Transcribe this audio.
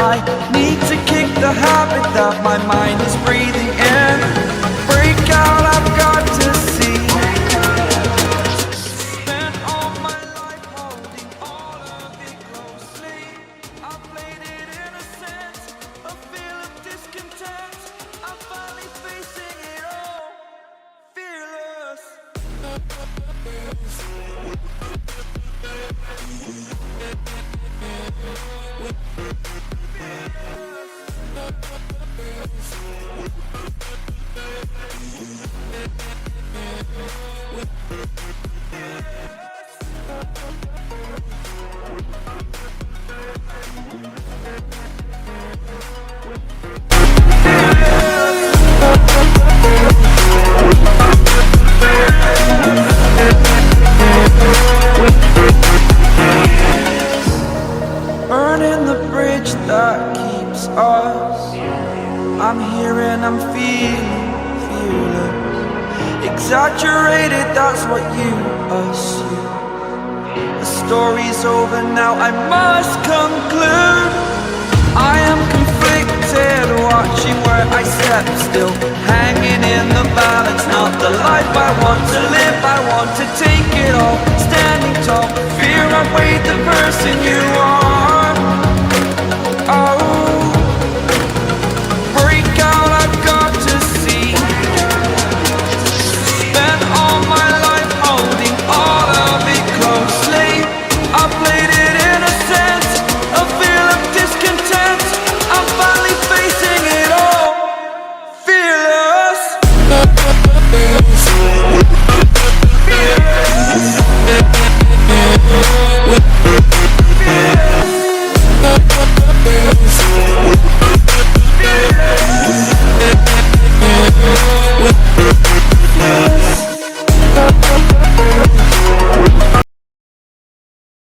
I need to kick the habit that my mind is breathing in. Break out, I've got to see. Spent all my life holding all of it closely. I played it innocent, a feel of discontent. I'm finally facing it all, fearless. Burning the bridge that keeps us. I'm here and I'm feeling fearless. Exaggerated, that's what you assume. The story's over now, I must conclude. I am conflicted, watching where I step still, hanging in the balance. Not the life I want to live, I want to take it all. Standing tall, fear I weighed the person you are.